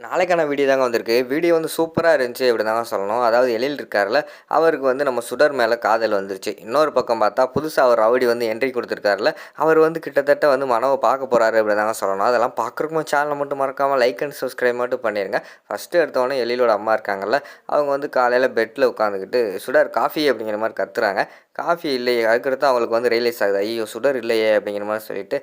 நாளைக்கான வீடியோ தாங்க வந்திருக்கு. வீடியோ வந்து சூப்பரா இருந்துச்சு அப்படின்னு தாங்க சொல்லணும். அதாவது எழில் இருக்கார்ல, அவருக்கு வந்து நம்ம சுடர் மேல காதல் வந்துருச்சு. இன்னொரு பக்கம் பார்த்தா, புதுசா ஒரு ரவுடி வந்து என்ட்ரி குடுத்துருக்கார்ல, அவர் வந்து கிட்டத்தட்ட வந்து மனோவ பார்க்க போறாரு அப்படின்னு தாங்க சொல்லணும். அதெல்லாம் பார்க்குறதுக்கு சேனல மட்டும் மறக்காம லைக் அண்ட் சப்ஸ்கிரைப் மட்டும் பண்ணிருங்க. ஃபர்ஸ்ட்டு எடுத்தோனே எழிலோட அம்மா இருக்காங்கல்ல, அவங்க வந்து காலையில பெட்ல உட்காந்துக்கிட்டு, "சுடர் காஃபி" அப்படிங்கிற மாரி கத்துறாங்க. காஃபி இல்லையே. அதுக்கடுத்து அவங்களுக்கு வந்து ரியலைஸ் ஆகுது. ஐயய்யோ! சுடர் இல்லையே அப்படிங்கிற மாரி சொல்லிட்டு,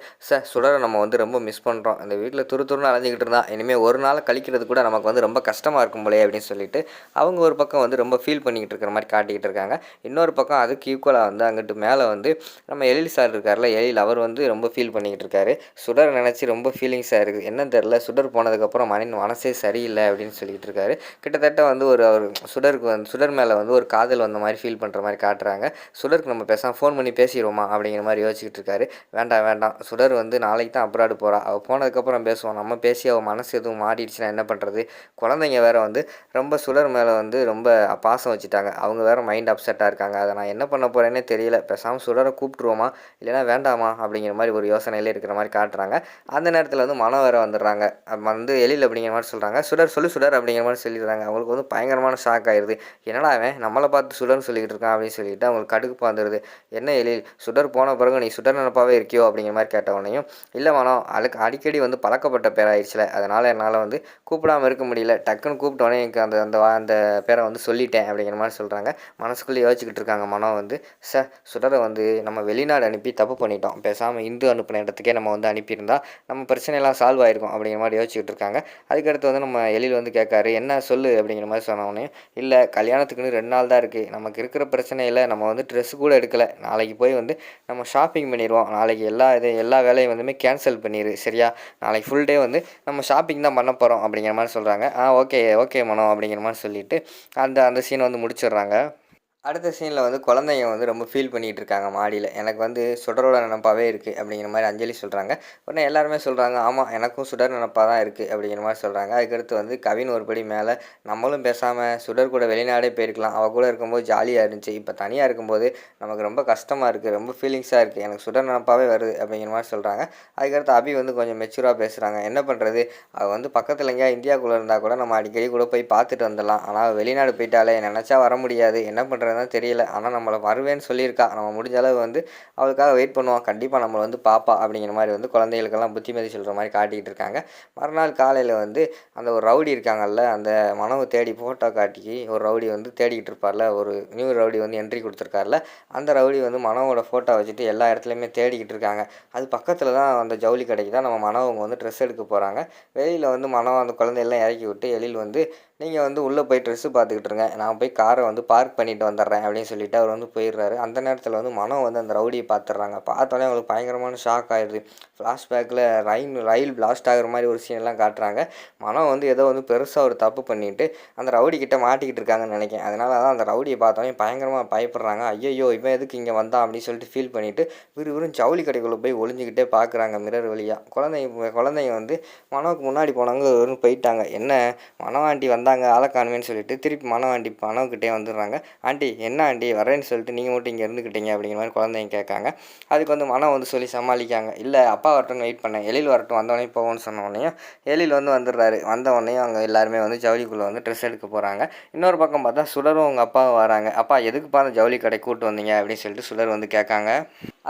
சுடர நம்ம வந்து ரொம்ப மிஸ் பண்றோம். இந்த வீட்ல துரு துருன்னு அலைஞ்சுக்கிட்டு இருந்தா, இனிமே ஒரு நாள கழிக்கிறது கூட நமக்கு வந்து ரொம்ப கஷ்டமா இருக்கும் போலயே அப்படின்னு சொல்லிட்டு, அவங்க ஒரு பக்கம் வந்து ரொம்ப ஃபீல் பண்ணிக்கிட்டு இருக்கிற மாரி காட்டிக்கிட்டு இருக்காங்க. இன்னொரு பக்கம் அதுக்கு ஈக்குவலா வந்து அங்கிட்டு மேல வந்து நம்ம எழில் சார் இருக்கார்ல, எழில் அவர் வந்து ரொம்ப ஃபீல் பண்ணிக்கிட்டு இருக்காரு. சுடர நெனச்சு ரொம்ப ஃபீலிங்ஸா இருக்குது. என்னன்னு தெரியல, சுடர் போனதுக்கப்புறம் மனசே சரியில்ல அப்படின்னு சொல்லிட்டு இருக்காரு. கிட்டத்தட்ட வந்து ஒரு அவர் சுடருக்கு வந்து சுடர் மேல வந்து ஒரு காதல் வந்த மாரி ஃபீல் பண்ற மாரி காட்டுறாங்க. சுடருக்கு நம்ம பேசாம ஃபோன் பண்ணி பேசிருவோமா? அப்படிங்கிற மாரி யோசிச்சுட்டு இருக்காரு. வேண்டாம், வேண்டாம். சுடர் வந்து நாளைக்கு தான் அப்ராடு போறா. அவ போனதுக்கப்புறம் பேசுவோம். நம்ம பேசி அவ மனசு எதுவும் மாறிடுச்சுன்னா என்ன பண்றது? குழந்தைங்க வேற வந்து ரொம்ப சுடர் மேல வந்து ரொம்ப பாசம் வச்சுட்டாங்க. அவங்க வேற மைண்ட் அப்செட்டா இருக்காங்க. அத நான் என்ன பண்ண போறேன்னே தெரியல. பேசாம சுடர கூப்ட்டுருவோமா? இல்லைன்னா வேண்டாமா? அப்படிங்கிற மாரி ஒரு யோசனையிலே இருக்கிற மாரி காட்டுறாங்க. அந்த நேரத்துல வந்து மனோ வேற வந்துடுறாங்க. வந்து எழில் அப்படிங்கிற மாரி சொல்றாங்க. சுடர் சொல்லு சுடர் அப்படிங்கிற மாரி சொல்லிடுறாங்க. அவங்களுக்கு வந்து பயங்கரமான ஷாக் ஆயிருது. என்னடா இவன் நம்மள பார்த்து சுடர்ன்னு சொல்லிக்கிட்டு இருக்கான் அப்படின்னு சொல்லிட்டு அவங்களுக்கு கடுப்பு வந்துருது. என்ன எழில் சுடர் போன பிறகு நீ சுடர் நினப்பாவே இருக்கியோ அப்படிங்கிற மாரி கேட்ட உடனேயும், இல்ல மனோ அடிக்கடி வந்து பழக்கப்பட்ட பேராயிருச்சுல. அதனால என்னால வந்து கூப்பிடாம இருக்க முடியல. டக்குன்னு கூப்பிட்டோனே எனக்கு அந்த அந்த அந்த பேர வந்து சொல்லிட்டேன் அப்படிங்கிற மாரி சொல்றாங்க. மனசுக்குள்ளே யோசிச்சுக்கிட்டு இருக்காங்க மனோ வந்து, சுடர வந்து நம்ம வெளிநாடு அனுப்பி தப்பு பண்ணிட்டோம். பேசாம இந்து அனுப்புன இடத்துக்கே நம்ம வந்து அனுப்பியிருந்தா, நம்ம பிரச்சனையெல்லாம் சால்வ் ஆயிருக்கும் அப்படிங்கிற மாரி யோசிச்சுக்கிட்டு இருக்காங்க. அதுக்கடுத்து வந்து நம்ம எழில் வந்து கேட்காரு, என்ன சொல்லு அப்படிங்கிற மாரி சொன்னோனே, இல்ல கல்யாணத்துக்குன்னு 2 நாள் தான் இருக்கு. நமக்கு இருக்கிற பிரச்சனையில நம்ம வந்து ட்ரெஸ் கூட எடுக்கல. நாளைக்கு போய் வந்து நம்ம ஷாப்பிங் பண்ணிருவோம். நாளைக்கு எல்லா வேலையும் வந்துமே கேன்சல் பண்ணிரு. சரியா? நாளைக்கு ஃபுல் டே வந்து நம்ம ஷாப்பிங் தான் பண்ண போறோம் அப்படிங்கிற மாரி சொல்றாங்க. ஓகே, ஓகே மனோ அப்படிங்கிற மாரி சொல்லிட்டு அந்த அந்த சீன வந்து முடிச்சிடுறாங்க. அடுத்த சீன்ல வந்து குழந்தைங்க வந்து ரொம்ப ஃபீல் பண்ணிட்டு இருக்காங்க மாடியில. எனக்கு வந்து சுடரோட நெனப்பாவே இருக்கு அப்படிங்கிற மாரி அஞ்சலி சொல்றாங்க. உடனே எல்லாருமே சொல்றாங்க, ஆமா எனக்கும் சுடர் நெனப்பா தான் இருக்கு அப்படிங்கிற மாரி சொல்றாங்க. அதுக்கடுத்து வந்து கவின் ஒரு படி மேல, நம்மளும் பேசாம சுடர் கூட வெளிநாடே போயிருக்கலாம். அவ கூட இருக்கும்போது ஜாலியா இருந்துச்சு. இப்ப தனியா இருக்கும்போது நமக்கு ரொம்ப கஷ்டமா இருக்கு. ரொம்ப ஃபீலிங்ஸா இருக்கு. எனக்கு சுடர் நெனப்பாவே வருது அப்படிங்கிற மாரி சொல்றாங்க. அதுக்கடுத்து அபி வந்து கொஞ்சம் மெச்சூரா பேசுறாங்க. என்ன பண்றது? அவ வந்து பக்கத்துல எங்கேயாவது இந்தியாக்குள்ள இருந்தா கூட நம்ம அடிக்கடி கூட போய் பார்த்துட்டு வந்துடலாம். ஆனா அவ வெளிநாடு போயிட்டாளே நெனச்சா வர முடியாது. என்ன பண்றதுன்னு தான் தெரியல. ஆனா நம்மள வருவேன்னு சொல்லியிருக்கா. நம்ம முடிஞ்ச அளவு வந்து அவளுக்காக வெயிட் பண்ணுவோம். கண்டிப்பா நம்மள வந்து பாப்பா அப்படிங்கிற மாரி வந்து குழந்தைகளுக்கெல்லாம் புத்திமதி சொல்ற மாரி காட்டிக்கிட்டு இருக்காங்க. மறுநாள் காலையில வந்து அந்த ஒரு ரவுடி இருக்காங்கல்ல, அந்த மனோவ தேடி ஃபோட்டோ காட்டி ஒரு ரவுடி வந்து தேடிக்கிட்டு இருப்பார்ல, ஒரு நியூ ரவுடி வந்து என்ட்ரி குடுத்துருக்கார்ல, அந்த ரவுடி வந்து மனோவோட ஃபோட்டோ வச்சுட்டு எல்லா இடத்துலயுமே தேடிக்கிட்டு இருக்காங்க. அது பக்கத்துல தான் அந்த ஜவுளி கடைக்கு தான் நம்ம மனோவங்க வந்து ட்ரெஸ் எடுக்க போறாங்க. வெளியில வந்து மனோ அந்த குழந்தையெல்லாம் இறக்கி விட்டு எழில் வந்து நீங்க வந்து உள்ள போய் ட்ரெஸ்ஸு பார்த்துக்கிட்டு இருங்க. நான் போய் கார வந்து பார்க் பண்ணிட்டு வந்துடுறேன் அப்படின்னு சொல்லிட்டு அவர் வந்து போயிடுறாரு. அந்த நேரத்தில வந்து மனோ வந்து அந்த ரவுடிய பார்த்துடுறாங்க. பார்த்தோனே அவங்களுக்கு பயங்கரமான ஷாக் ஆயிடுது. ஃப்ளாஷ்பேக்கில ரயில் பிளாஸ்ட் ஆகுற மாரி ஒரு சீன்லாம் காட்டுறாங்க. மனோ வந்து ஏதோ வந்து பெருசா ஒரு தப்பு பண்ணிட்டு அந்த ரவுடி கிட்ட மாட்டிக்கிட்டு இருக்காங்கன்னு நினைக்கிறேன். அதனால தான் அந்த ரவுடிய பார்த்தோனே பயங்கரமா பயப்படுறாங்க. ஐய்யய்யோ! இவன் எதுக்கு இங்க வந்தான் அப்படின்னு சொல்லிட்டு ஃபீல் பண்ணிட்டு விறுவிறுன்னு ஜவுளி கடைக்குள்ள போய் ஒளிஞ்சுக்கிட்டே பார்க்குறாங்க மிரர் வழியா. குழந்தைங்க வந்து மனோவுக்கு முன்னாடி போனவங்க போயிட்டாங்க. என்ன மனவாண்டி வந்தாங்க ஆள காணுமேன்னு சொல்லிட்டு திருப்பி மனோக்கிட்டே வந்துடுறாங்க. ஆண்டி என்ன ஆண்டி வரேன்னு சொல்லிட்டு நீங்கள் மட்டும் இங்கே இருந்துக்கிட்டீங்க அப்படிங்கிற மாதிரி குழந்தைங்க கேட்காங்க. அதுக்கு வந்து மனம் வந்து சொல்லி சமாளிக்காங்க. இல்லை அப்பா வரட்டும்னு வெயிட் பண்ணேன், எழில் வரட்டும் வந்தோடனே போவோன்னு சொன்ன உடனே எழில் வந்து வந்துடுறாரு. வந்த உடனே அவங்க எல்லாருமே வந்து ஜவுளிக்குள்ளே வந்து ட்ரெஸ் எடுக்க போகிறாங்க. இன்னொரு பக்கம் பார்த்தா சுடரும் அவங்க அப்பாவும் வராங்க. அப்பா எதுக்குப்பா அந்த ஜவுளி கடை கூட்டு வந்தீங்க அப்படின்னு சொல்லிட்டு சுடர் வந்து கேட்காங்க.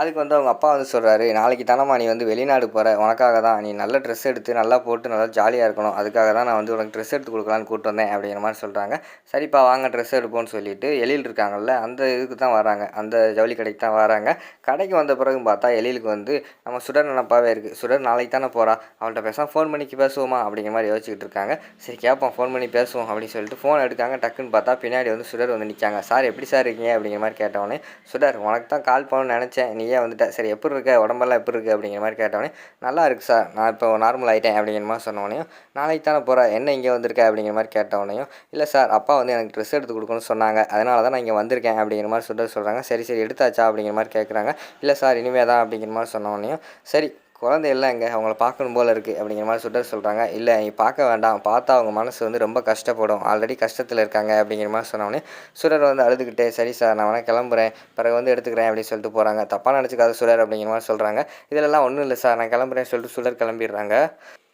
அதுக்கு வந்து அவங்க அப்பா வந்து சொல்கிறாரு, நாளைக்கு தானம்மா நீ வந்து வெளிநாடு போகிற, உனக்காக தான் நீ நல்ல ட்ரெஸ் எடுத்து நல்லா போட்டு நல்லா ஜாலியாக இருக்கணும், அதுக்காக தான் நான் வந்து உனக்கு ட்ரெஸ் எடுத்து கொடுக்கலான்னு கூப்பிட்டு வந்தேன் அப்படிங்கிற மாதிரி சொல்கிறாங்க. சரிப்பா வாங்க ட்ரெஸ் எடுப்போம்னு சொல்லிட்டு எழில் இருக்காங்கல்ல அந்த இதுக்கு தான் வராங்க, அந்த ஜவுளி கடைக்கு தான் வராங்க. கடைக்கு வந்த பிறகு பார்த்தா எழிலுக்கு வந்து நம்ம சுடர் நினப்பாவே இருக்குது. சுடர் நாளைக்கு தானே போகிறா, அவள்கிட்ட பேசாமல் ஃபோன் பண்ணி பேசுவோமா அப்படிங்கிற மாதிரி யோசிச்சுக்கிட்டு இருக்காங்க. சரி கேட்போம் ஃபோன் பண்ணி பேசுவோம் அப்படின்னு சொல்லிட்டு ஃபோன் எடுக்காங்க. டக்குன்னு பார்த்தா பின்னாடி வந்து சுடர் வந்து நிற்காங்க. சார் எப்படி சார் இருக்கீங்க அப்படிங்கிற மாதிரி கேட்டவொடனே, சுடர் உனக்கு தான் கால் பண்ணணும்னு நினச்சேன், நீயே வந்துட்ட, சரி எப்படி இருக்க, உடம்பெல்லாம் எப்படி இருக்குது அப்படிங்கிற மாதிரி கேட்டவொடனே, நல்லா இருக்குது சார், நான் இப்போ நார்மல் ஆகிட்டேன் அப்படிங்கிற மாதிரி சொன்னோடனையும், நாளைக்கு தானே போகிறேன் என்ன இங்கே வந்திருக்க அப்படிங்கிற மாதிரி கேட்டவொடனையும், இல்லை சார் அப்பா வந்து எனக்கு ட்ரெஸ் எடுத்து கொடுக்கணும்னு சொன்னாங்க, அதனால தான் நான் இங்கே வந்திருக்கேன் அப்படிங்கிற மாதிரி சொல்கிறாங்க. சரி சரி எடுத்தாச்சா அப்படிங்கிற மாதிரி கேட்குறாங்க. இல்லை சார் இனிமே தான் அப்படிங்கிற மாதிரி சொன்னோடனையும், சரி குழந்தை எல்லாம் எங்கே அவங்கள பார்க்கணும் போல் இருக்குது அப்படிங்கிற மாதிரி சொல்கிறாங்க. இல்லை நீ பார்க்க வேண்டாம், பார்த்தா அவங்க மனசு வந்து ரொம்ப கஷ்டப்படும், ஆல்ரெடி கஷ்டத்தில் இருக்காங்க அப்படிங்கிற மாதிரி சொன்னோடனே சுடர் வந்து அழுதுகிட்டே, சரி சார் நான் வேணா கிளம்புறேன், பிறகு வந்து எடுத்துக்கிறேன் அப்படின்னு சொல்லிட்டு போகிறாங்க. தப்பாக நினச்சிக்காத சுடர் அப்படிங்கிற மாதிரி சொல்கிறாங்க. இதிலெல்லாம் ஒன்றும் இல்லை சார், நான் கிளம்புறேன்னு சொல்லிட்டு சுடர் கிளம்பிடுறாங்க.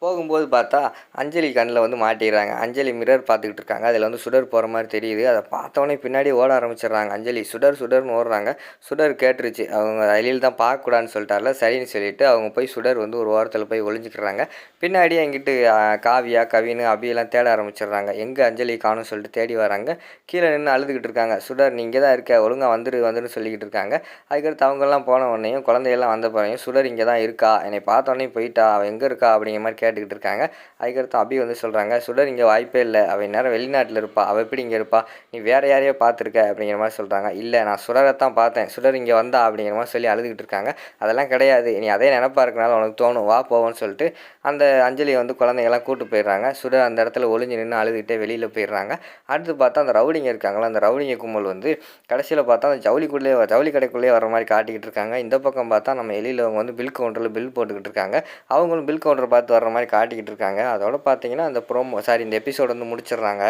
போகும்போது பார்த்தா அஞ்சலி கண்ணில் வந்து மாட்டிடுறாங்க. அஞ்சலி மிரர் பார்த்துக்கிட்டு இருக்காங்க. அதில் வந்து சுடர் போகிற மாதிரி தெரியுது. அதை பார்த்தோன்னே பின்னாடி ஓட ஆரம்பிச்சிடுறாங்க. அஞ்சலி சுடர் சுடர்னு ஓடுறாங்க. சுடர் கேட்டுருச்சு. அவங்க எழில் தான் பார்க்கக்கூடாதுன்னு சொல்லிட்டார்ல, சரின்னு சொல்லிட்டு அவங்க போய் சுடர் வந்து ஒரு ஓரத்தில் போய் ஒளிஞ்சிக்கிறாங்க. பின்னாடியே எங்கிட்டு காவியா, கவின்னு, அபியெல்லாம் தேட ஆரம்பிச்சிடுறாங்க. எங்கே அஞ்சலி காணும்னு சொல்லிட்டு தேடி வராங்க. கீழே நின்று அழுதுகிட்டு இருக்காங்க. சுடர் நீ இங்கே தான் இருக்க, ஒழுங்காக வந்துருன்னு சொல்லிக்கிட்டு இருக்காங்க. அதுக்கடுத்து அவங்கெல்லாம் போன உடனேயும் குழந்தையெல்லாம் வந்த பிறகு சுடர் இங்கே தான் இருக்கா, என்னை பார்த்தோன்னே போயிட்டா, அவள் எங்கே இருக்கா அப்படிங்கிற மாதிரி கேட்டுக்கிட்டு இருக்காங்க. அதுக்கடுத்து அபி வந்து சொல்கிறாங்க, சுடர் இங்கே வாய்ப்பே இல்லை, அவள் நேரம் வெளிநாட்டில் இருப்பா, அவள் எப்படி இங்கே இருப்பா, நீ வேறு யாரையோ பார்த்துருக்க அப்படிங்கிற மாதிரி சொல்கிறாங்க. இல்லை நான் சுடரைத்தான் பார்த்தேன், சுடர் இங்கே வந்தா அப்படிங்கிற மாதிரி சொல்லி அழுதுகிட்டு இருக்காங்க. அதெல்லாம் கிடையாது, நீ அதே நினப்பா இருக்கனால உனக்கு தோணும், வா போவோன்னு சொல்லிட்டு அந்த அஞ்சலியை வந்து குழந்தைங்கள்லாம் கூப்பிட்டு போயிடுறாங்க. சுடர் அந்த இடத்துல ஒளிஞ்சு நின்று அழுதுகிட்டே வெளியில் போயிடுறாங்க. அடுத்து பார்த்தா அந்த ரவுடிங்க இருக்காங்களா, அந்த ரவுடிங்க கும்பல் வந்து கடைசியில் பார்த்தா அந்த ஜவுளி கடைக்குள்ளேயே வர மாதிரி காட்டிக்கிட்டு இருக்காங்க. இந்த பக்கம் பார்த்தா நம்ம எழில் அவங்க வந்து பில் கவுண்டரில் பில் போட்டுக்கிட்டு இருக்காங்க. அவங்களும் பில் கவுண்டரை பார்த்து வர்ற மாதிரி காட்டிக்கிட்டு இருக்காங்க. அதோட பார்த்தீங்கன்னா அந்த இந்த எபிசோடு வந்து முடிச்சிடுறாங்க.